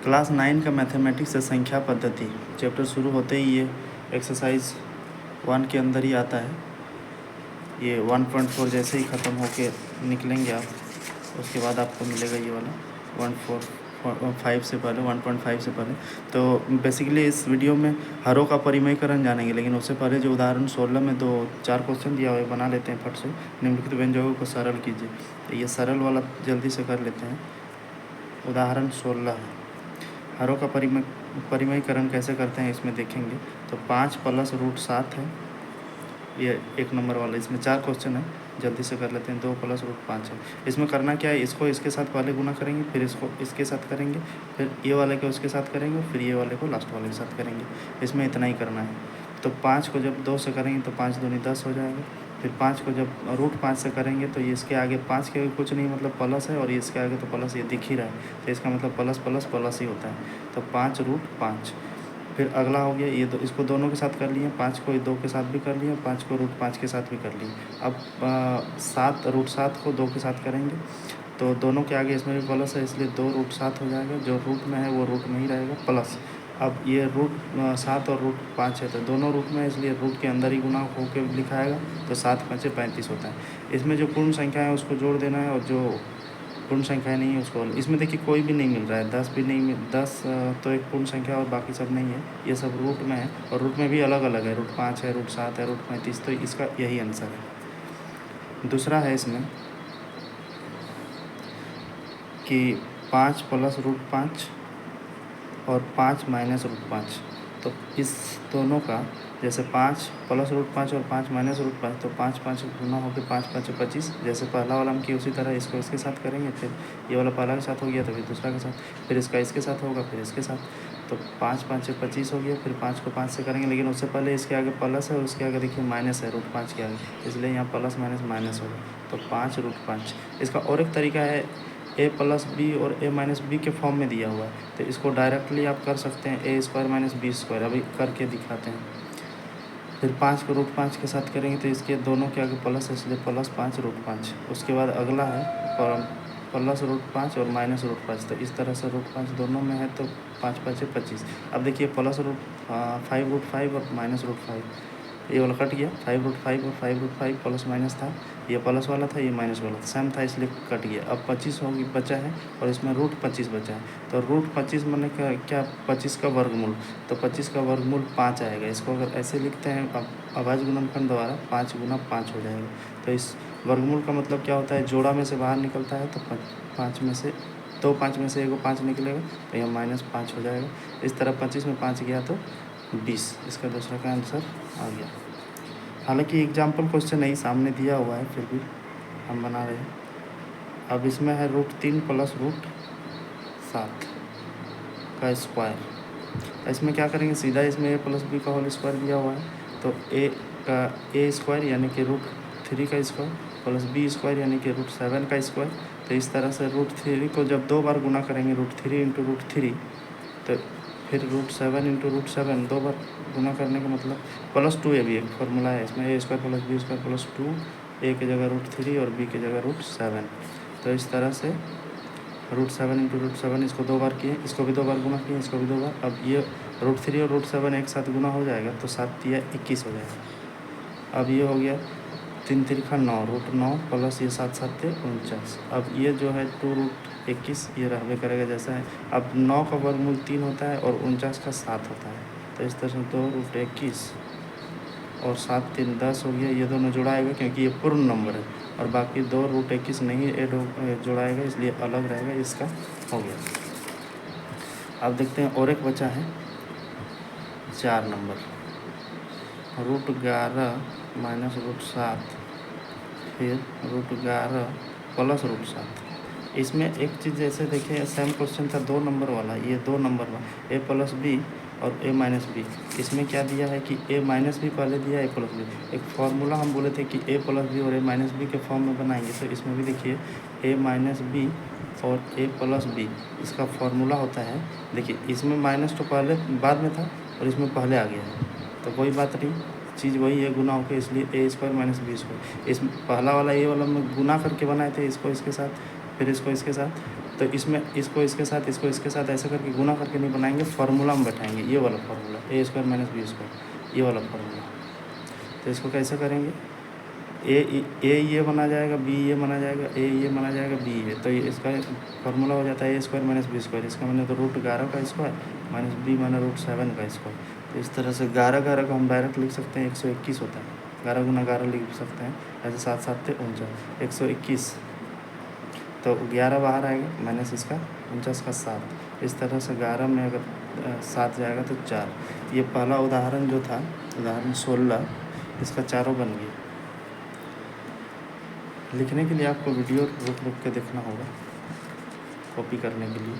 Class 9 का mathematics से संख्या पद्धति चैप्टर शुरू होते ही ये एक्सरसाइज 1 के अंदर ही आता है। ये 1.4 जैसे ही ख़त्म होके निकलेंगे आप, उसके बाद आपको मिलेगा ये वाला 1.5 से पहले 1.5 से पहले। तो बेसिकली इस वीडियो में हरों का परिमयकरण जानेंगे, लेकिन उससे पहले जो उदाहरण 16 में 4 क्वेश्चन दिया हुआ है बना लेते हैं फट से। निम्नलिखित व्यंजकों को सरल कीजिए, तो ये सरल वाला जल्दी से कर लेते हैं। उदाहरण 16 है, हरों का परिमयकरण कैसे करते हैं इसमें देखेंगे। तो 5 + √7 है, ये 1 नंबर वाला। इसमें 4 क्वेश्चन है, जल्दी से कर लेते हैं। 2 + √5 है। इसमें करना क्या है, इसको इसके साथ पहले गुना करेंगे, फिर इसको इसके साथ करेंगे, फिर ये वाले को उसके साथ करेंगे, फिर ये वाले को लास्ट वाले के साथ करेंगे। इसमें इतना ही करना है। तो 5 को जब 2 से करेंगे तो 5 दूनी 10 हो जाएगा। फिर 5 को जब √5 से करेंगे तो ये इसके आगे 5 के आगे कुछ नहीं, मतलब प्लस है, और इसके आगे तो प्लस ये दिख ही रहा है, तो इसका मतलब प्लस प्लस प्लस ही होता है। तो 5√5। फिर अगला हो गया ये इसको दोनों के साथ कर लिए, 5 को 2 के साथ भी कर लिए, 5 को √5 के साथ भी कर लिए। अब 7 √7 को 2 के साथ करेंगे, तो दोनों के आगे इसमें भी प्लस है, इसलिए 2 √7 हो जाएगा। जो रूट में है वो रूट में ही रहेगा प्लस। अब ये √7 और √5 है, तो दोनों रूट में है, इसलिए रूट के अंदर ही गुना होकर लिखाएगा। तो 7 × 5 = 35 होता है। इसमें जो पूर्ण संख्या है उसको जोड़ देना है, और जो पूर्ण संख्या नहीं है उसको। इसमें देखिए कोई भी नहीं मिल रहा है, 10 भी नहीं 10 तो एक पूर्ण संख्या और बाकी सब नहीं है, ये सब रूट में है, और रूट में भी अलग अलग है, √5 है, √7 है, √35, तो इसका यही आंसर है। दूसरा है इसमें कि 5 + √5 और 5 - √5। तो इस दोनों का जैसे 5 + √5 और 5 - √5, तो 5 5 गुना होकर 5 × 5 = 25। जैसे पहला वाला हम किए उसी तरह इसको इसके साथ करेंगे, फिर ये वाला पहला के साथ हो गया तो फिर दूसरा के साथ, फिर इसका इसके साथ होगा, फिर इसके साथ। तो 5 × 5 = 25 हो गया। फिर 5 को 5 से करेंगे, लेकिन उससे पहले इसके आगे प्लस है और उसके आगे देखिए माइनस है, √5 के आगे, इसलिए यहाँ प्लस माइनस माइनस होगा। तो 5 √5। इसका और एक तरीका है, a + b और a - b के फॉर्म में दिया हुआ है, तो इसको डायरेक्टली आप कर सकते हैं, a² - b²। अभी करके दिखाते हैं। फिर 5 को √5 के साथ करेंगे, तो इसके दोनों के आगे प्लस है, इसलिए +5 √5। उसके बाद अगला है +√5 और -√5, तो इस तरह से √5 दोनों में है, तो 5 × 5 = 25। अब देखिए +5√5 और -√5, ये वाला कट गया। 5√5 और 5√5 प्लस माइनस था, ये प्लस वाला था, ये माइनस वाला था, सेम था, इसलिए कट गया। अब 25 होगी बचा है, और इसमें √25 बचा है। तो √25 माने क्या 25 का वर्गमूल, तो 25 का वर्गमूल 5 आएगा। इसको अगर ऐसे लिखते हैं अब अभाज्य गुणनखंड द्वारा, 5 × 5 हो जाएगा। तो इस वर्गमूल का मतलब क्या होता है, जोड़ा में से बाहर निकलता है, तो 5 में से 2 5 में से 1 5 निकलेगा, तो यह -5 हो जाएगा। इस तरह 25 में 5 गया तो 20, इसका दूसरा का आंसर आ गया। हालांकि एग्जाम्पल क्वेश्चन नहीं सामने दिया हुआ है, फिर भी हम बना रहे हैं। अब इसमें है √3 + √7 का स्क्वायर। इसमें क्या करेंगे, सीधा इसमें a + b का होल स्क्वायर दिया हुआ है, तो a² यानी कि √3 का स्क्वायर प्लस b² यानी कि √7 का स्क्वायर। तो इस तरह से √3 को जब 2 बार गुना करेंगे, √3 × √3, तो फिर √7 × √7 2 बार गुना करने का मतलब +2। ये भी एक फार्मूला है इसमें, a² + b² + 2, a की जगह √3 और b की जगह √7। तो इस तरह से √7 × √7 इसको 2 बार किए, इसको भी 2 बार गुना किए, इसको भी 2 बार। अब ये √3 और √7 एक साथ गुना हो जाएगा, तो 7 × 21 हो जाएगा। अब ये हो गया 3 × 3 = 9, √9 प्लस ये 7 7 = 49। अब ये जो है 2√21 ये रहबे करेगा जैसा है। अब 9 का वर्गमूल 3 होता है और 49 का 7 होता है, तो इस तरह से 2√21 और 7 × 3 = 10 हो गया। ये दोनों जुड़ाएगा क्योंकि ये पूर्ण नंबर है, और बाकी 2√21 नहीं जुड़ाएगा, इसलिए अलग रहेगा, इसका हो गया। अब देखते हैं और एक बचा है 4 नंबर, √11 - √7 फिर √11 + √7। इसमें एक चीज़ जैसे देखिए, सेम क्वेश्चन था 2 नंबर वाला, ये 2 नंबर वाला a + b और a - b। इसमें क्या दिया है कि a - b पहले दिया, a + b। एक फार्मूला हम बोले थे कि a + b और a - b के फॉर्म में बनाएंगे, तो इसमें भी देखिए a - b और a + b, इसका फार्मूला होता है। देखिए इसमें माइनस तो पहले बाद में था और इसमें पहले आ गया है, तो कोई बात नहीं, चीज़ वही है, गुना होकर, इसलिए a² - b²। इसमें पहला वाला ये वाला में गुना करके बनाए थे, इसको इसके साथ, फिर इसको इसके साथ, तो इसमें इसको इसके साथ ऐसा करके गुना करके नहीं बनाएंगे, फार्मूला में बैठाएंगे, ये वाला फार्मूला ए स्क्वायर माइनस बी स्क्वायर, ये वाला फार्मूला। तो इसको कैसे करेंगे, ए ये बना जाएगा, बी ये बना जाएगा, ए ये बना जाएगा, बी ये, तो ये इसका फार्मूला हो जाता है a square minus b square. इसका मैंने तो रूट 11 का square minus b minus root 7 का स्क्वायर। तो इस तरह से 11 को हम डायरेक्ट लिख सकते हैं, 121 होता है, 11 गुना 11 लिख सकते हैं, ऐसे 7 7 थे 49, 121। तो 11 बाहर आएगा माइनस इसका 49 का 7। इस तरह से 11 में अगर 7 जाएगा तो 4। ये पहला उदाहरण जो था, उदाहरण 16, इसका चारों बन गया। लिखने के लिए आपको वीडियो रुक के देखना होगा, कॉपी करने के लिए,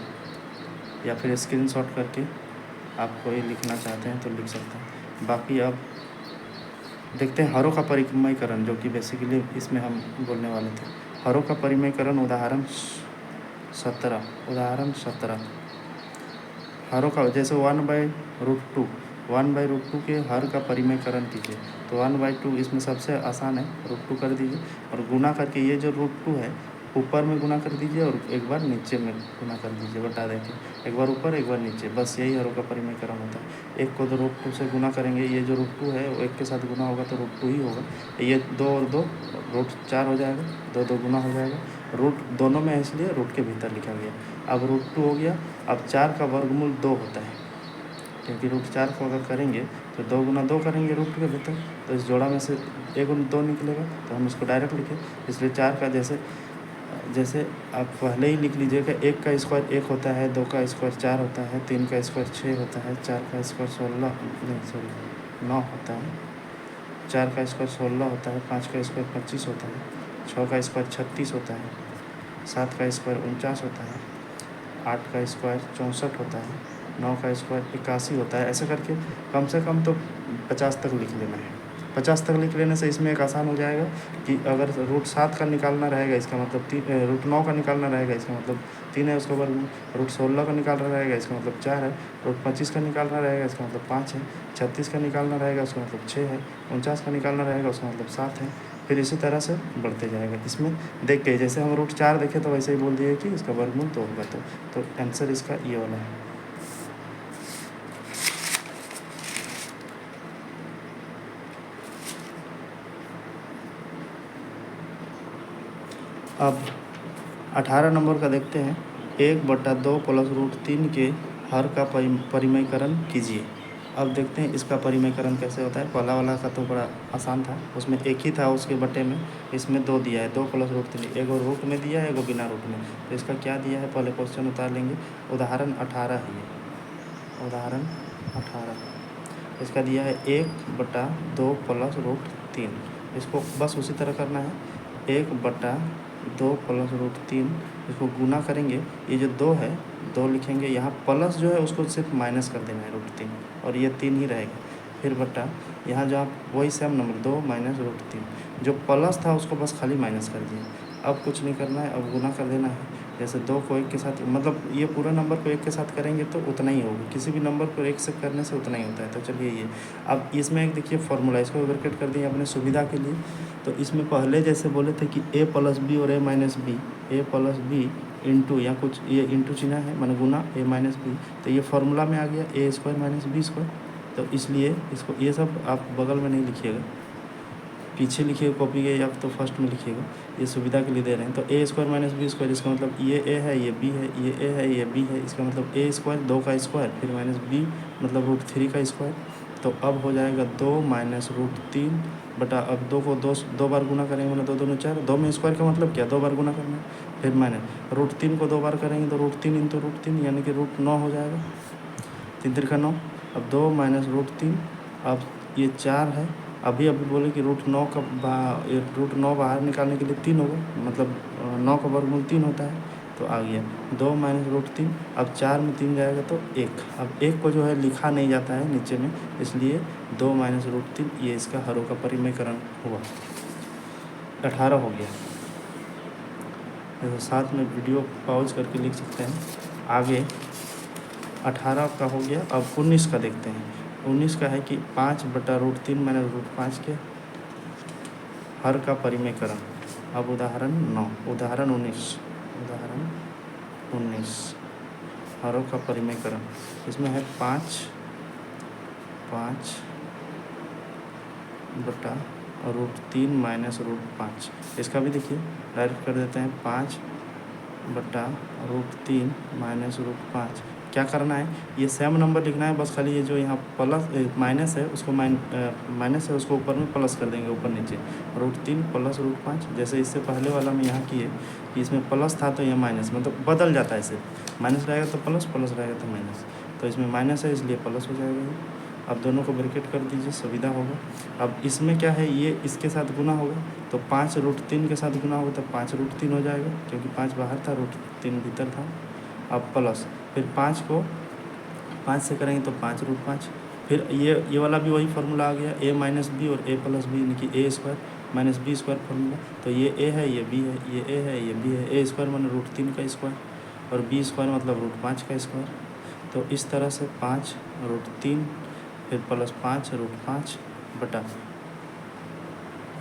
या फिर स्क्रीनशॉट करके आप कोई लिखना चाहते हैं तो लिख सकते हैं। बाकी अब देखते हैं हरों का परिमयकरण, जो कि बेसिकली इसमें हम बोलने वाले थे। हरों का परिमयकरण उदाहरण 17 हरों का, जैसे 1/√2 1/√2 के हर का परिमयकरण कीजिए। तो 1/2 इसमें सबसे आसान है, √2 कर दीजिए और गुना करके ये जो √2 है ऊपर में गुना कर दीजिए और एक बार नीचे में गुना कर दीजिए, बता देंगे, एक बार ऊपर एक बार नीचे, बस यही हरों का परिमयकरण होता है। एक को तो √2 से गुना करेंगे, ये जो √2 है वो एक के साथ गुना होगा तो √2 ही होगा। ये 2 और 2 √4 हो जाएगा, 2 गुना हो जाएगा, रूट दोनों में है इसलिए रूट के भीतर लिखा गया। अब √2 हो गया। अब 4 का वर्गमूल 2 होता है, क्योंकि √4 को अगर करेंगे तो 2 गुना 2 करेंगे रूट के भीतर, तो इस जोड़ा में से 1 गुना 2 निकलेगा, तो हम इसको डायरेक्ट लिखें। इसलिए 4 का जैसे आप पहले ही लिख लीजिएगा, 1 का स्क्वायर 1 होता है, 2 का स्क्वायर 4 होता है, 3 का स्क्वायर 6 होता है, 4 का स्क्वायर 9 होता है, 4 का स्क्वायर 16 होता है, 5 का स्क्वायर 25 होता है, 6 का स्क्वायर 36 होता है, 7 का स्क्वायर 49 होता है, 8 का स्क्वायर 64 होता है, 9 का स्क्वायर 81 होता है। ऐसे करके कम से कम तो 50 तक लिख लेना है। 50 तक लिख लेने से इसमें एक आसान हो जाएगा कि अगर √7 का निकालना रहेगा, इसका मतलब √9 का निकालना रहेगा, इसका मतलब 3 है, उसका वर्ग √16 का निकालना रहेगा, इसका मतलब 4 है, √25 का निकालना रहेगा, इसका मतलब 5 है, 36 का निकालना रहेगा, उसका मतलब 6 है, 49 का निकालना रहेगा, उसका मतलब 7 है। फिर इसी तरह से बढ़ते जाएगा। इसमें देख के जैसे हम √4 देखें तो वैसे ही बोल दिए कि इसका वर्गमूल 2 होगा, तो आंसर इसका ये वाला है। अब 18 नंबर का देखते हैं, 1/2 प्लस √3 के हर का परिमयकरण कीजिए। अब देखते हैं इसका परिमयकरण कैसे होता है। पहला वाला का तो बड़ा आसान था, उसमें एक ही था उसके बटे में, इसमें 2 दिया है, 2 प्लस √3, एक रूट में दिया है, एक बिना रूट में। तो इसका क्या दिया है, पहले क्वेश्चन उतार लेंगे। उदाहरण 18 है ये, उदाहरण 18 इसका दिया है 1/2 प्लस √3। इसको बस उसी तरह करना है, 1/2 प्लस √3, इसको गुना करेंगे, ये जो 2 है 2 लिखेंगे, यहाँ प्लस जो है उसको सिर्फ माइनस कर देना है √3, और ये 3 ही रहेगा। फिर बटा यहाँ जो आप वही सेम नंबर 2 माइनस √3, जो प्लस था उसको बस खाली माइनस कर दिए। अब कुछ नहीं करना है, अब गुना कर देना है। जैसे 2 को 1 के साथ, मतलब ये पूरा नंबर को 1 के साथ करेंगे तो उतना ही होगा, किसी भी नंबर को 1 से करने से उतना ही होता है। तो चलिए ये अब इसमें एक देखिए फॉर्मूला, इसको ब्रैकेट कर दिए अपने सुविधा के लिए। तो इसमें पहले जैसे बोले थे कि a प्लस बी और a minus b, a plus b into, या कुछ ये इंटू चिन्ह है माने गुना a माइनस बी, तो ये फार्मूला में आ गया a square minus b square. तो इसलिए इसको ये सब आप बगल में नहीं लिखिएगा, पीछे लिखिएगा कॉपी के, या तो फर्स्ट में लिखिएगा, ये सुविधा के लिए दे रहे हैं। तो a square minus b square, इसका मतलब ये a है, ये b है, ये a है, ये b है, इसका मतलब a स्क्वायर 2 का स्क्वायर, फिर माइनस b मतलब √3 का स्क्वायर। तो अब हो जाएगा 2 माइनस √3 बटा, अब 2 को 2 बार गुना करेंगे, मतलब 2 दूनी 4, 2 में स्क्वायर का मतलब क्या, 2 बार गुना करना है। फिर माइनस √3 को 2 बार करेंगे तो √3 इंटू √3 यानी कि √9 हो जाएगा, 3 3 का 9। अब 2 माइनस √3, अब ये 4 है, अभी बोले कि √9 का √9 बाहर निकालने के लिए 3 होगा, मतलब 9 का वर्गमूल 3 होता है, तो आ गया 2 माइनस √3। अब 4 में 3 जाएगा तो 1, अब 1 को जो है लिखा नहीं जाता है नीचे में, इसलिए 2 माइनस √3 ये इसका हरों का परिमयकरण हुआ। 18 हो गया। तो साथ में वीडियो पॉज करके लिख सकते हैं। आगे 18 का हो गया। अब 19 का देखते हैं। 19 का है कि 5/√3 माइनस √5 के हर का परिमयकरण। अब उदाहरण 9, उदाहरण 19, उदाहरण 19 हरों का परिमेयकरण। इसमें है 5 बटा √3 माइनस √5। इसका भी देखिए डायरेक्ट कर देते हैं 5 बटा √3 माइनस √5। क्या करना है, ये सेम नंबर लिखना है, बस खाली ये जो यहाँ प्लस माइनस है उसको माइनस है उसको ऊपर में प्लस कर देंगे, ऊपर नीचे √3 प्लस √5। जैसे इससे पहले वाला में यहाँ किए कि इसमें प्लस था तो ये माइनस, मतलब बदल जाता है, इसे माइनस रहेगा तो प्लस, प्लस रहेगा तो माइनस, तो इसमें माइनस है इसलिए प्लस हो जाएगा ये। अब दोनों को ब्रैकेट कर दीजिए, सुविधा होगा। अब इसमें क्या है, ये इसके साथ गुना होगा तो 5 √3 के साथ गुना होगा तो 5 √3 हो जाएगा, क्योंकि 5 बाहर था, √3 भीतर था। अब प्लस, फिर 5 को 5 से करेंगे तो 5 √5। फिर ये वाला भी वही फार्मूला आ गया, a माइनस बी और a प्लस बी, यानी कि a square minus b square formula. तो ये a है, ये b है, ये a है, ये b है। a स्क्वायर माने √3 का स्क्वायर और b स्क्वायर मतलब √5 का स्क्वायर। तो इस तरह से 5 √3 फिर प्लस 5 √5 बटा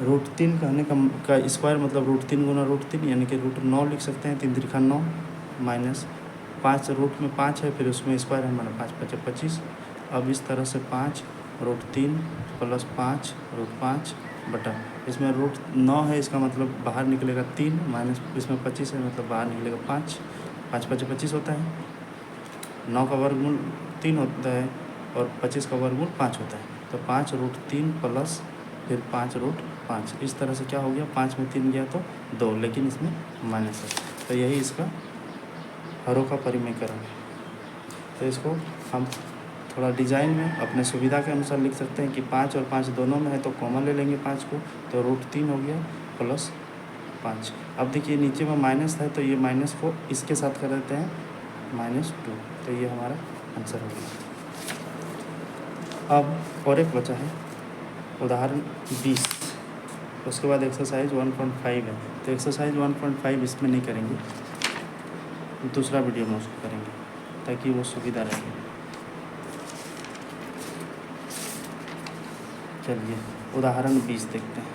√3 कहने का स्क्वायर मतलब √3 गुना √3, यानी कि √9 लिख सकते हैं, 3 3 9 माइनस 5 रूट में 5 है, फिर उसमें स्क्वायर है माना 5 5 25। अब इस तरह से 5 √3 प्लस 5 √5 बटा इसमें √9 है, इसका मतलब बाहर निकलेगा 3 माइनस इसमें 25 है मतलब बाहर निकलेगा 5, 5 5 25 होता है। 9 का वर्गमूल 3 होता है और 25 का वर्गमूल 5 होता है। तो 5 √3 प्लस फिर 5 √5। इस तरह से क्या हो गया, 5 में 3 गया तो 2, लेकिन इसमें माइनस है, तो यही इसका हरों का परिमेयकरण है। तो इसको हम थोड़ा डिज़ाइन में अपने सुविधा के अनुसार लिख सकते हैं कि 5 और 5 दोनों में है तो कॉमन ले लेंगे 5 को, तो √3 हो गया प्लस 5। अब देखिए नीचे में माइनस है तो ये माइनस को इसके साथ कर देते हैं -2, तो ये हमारा आंसर हो गया। अब और एक बचा है उदाहरण 20, उसके बाद एक्सरसाइज 1.5 है। तो एक्सरसाइज 1.5 इसमें नहीं करेंगे, दूसरा वीडियो में उसको करेंगे ताकि वो सुविधा रहे। चलिए उदाहरण 20 देखते हैं।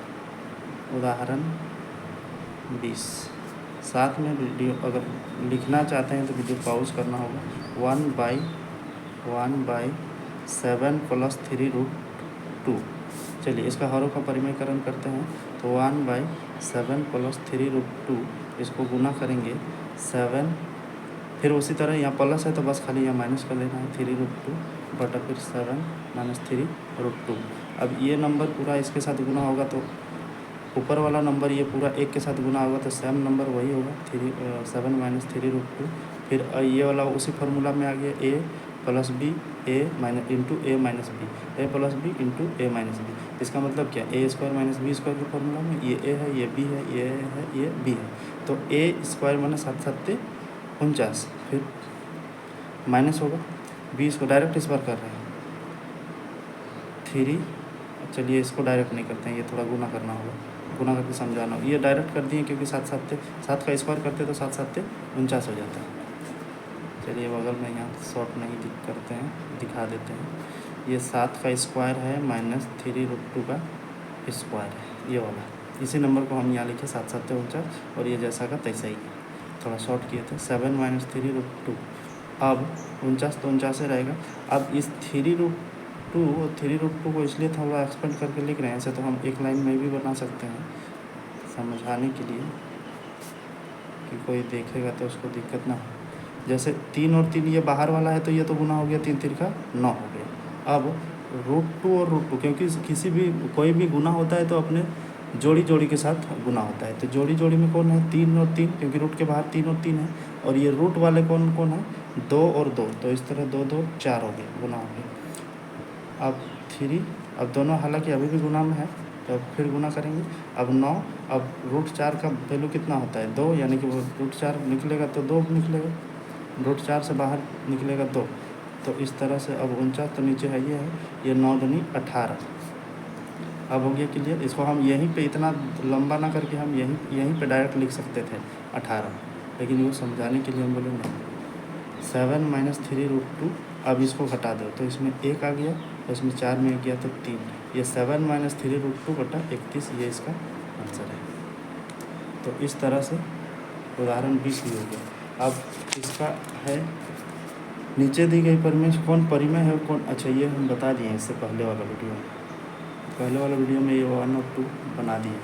उदाहरण 20 साथ में वीडियो अगर लिखना चाहते हैं तो वीडियो पॉज करना होगा। 1/7 प्लस 3√2। चलिए इसका हरों का परिमेयकरण करते हैं। तो 1/7 प्लस 3√2 इसको गुना करेंगे 7, फिर उसी तरह यहाँ प्लस है तो बस खाली यहाँ माइनस कर देना है 3√2 बटा फिर 7 माइनस 3√2। अब ये नंबर पूरा इसके साथ गुना होगा तो ऊपर वाला नंबर ये पूरा एक के साथ गुना होगा तो सेम नंबर वही होगा 7 माइनस 3√2। फिर ये वाला उसी फार्मूला में आ गया a plus b a minus into a minus b, a plus b into a minus b. इसका मतलब क्या, a square minus b square के फार्मूला में ये a है, ये b है, ये a है, ये b है। तो a स्क्वायर माने 7 7 49, फिर माइनस होगा 20 को डायरेक्ट इस बार कर रहे हैं 3। चलिए इसको डायरेक्ट नहीं करते हैं, ये थोड़ा गुना करना होगा, गुना करके समझाना होगा। ये डायरेक्ट कर दिए क्योंकि 7 7 का स्क्वायर करते तो 7 7 49 हो जाता है। चलिए बगल में यहाँ शॉर्ट नहीं करते हैं, दिखा देते हैं। ये 7 का स्क्वायर है माइनस 3√2 का स्क्वायर है, ये वाला। इसी नंबर को हम यहाँ लिखे 7 7 49 और ये जैसा का तैसा ही है, थोड़ा शॉर्ट किए थे। 7 माइनस 3√2, अब 49 तो 49 से रहेगा। अब इस 3√2 और 3√2 को इसलिए थोड़ा एक्सपेंड करके लिख रहे हैं, ऐसे तो हम एक लाइन में भी बना सकते हैं समझाने के लिए कि कोई देखेगा तो उसको दिक्कत ना हो। जैसे 3 और 3 ये बाहर वाला है तो ये तो गुना हो गया, 3 3 का 9 हो गया। अब √2 और √2, क्योंकि किसी भी कोई भी गुना होता है तो अपने जोड़ी जोड़ी के साथ गुना होता है। तो जोड़ी जोड़ी में कौन है, 3 और 3, क्योंकि रूट के बाहर 3 और 3 है। और ये रूट वाले कौन कौन है, 2 और 2, तो इस तरह 2 2 4 हो गए, गुना हो गया। अब 3, अब दोनों हालांकि अभी भी गुना में है तो फिर गुना करेंगे। अब 9, अब √4 का वैल्यू कितना होता है, 2, यानी कि वो √4 निकलेगा तो 2 निकलेगा, √4 से बाहर निकलेगा 2। तो इस तरह से अब 49 तो नीचे है, ये 9 दूनी 18। अब हो गया क्लियर। इसको हम यहीं पे इतना लंबा ना करके हम यहीं पे डायरेक्ट लिख सकते थे 18, लेकिन वो समझाने के लिए हम बोले नहीं। 7 माइनस 3√2, अब इसको घटा दो तो इसमें 1 आ गया और इसमें 4 में गया तो 3। ये 7 माइनस 3√2 बटा 31, ये इसका आंसर है। तो इस तरह से उदाहरण 20 भी हो गया। अब इसका है नीचे दी गई परिमेय से कौन परिमेय है कौन, अच्छा ये हम बता दिए इससे पहले वाला वीडियो में ये 1 और 2 बना दिए।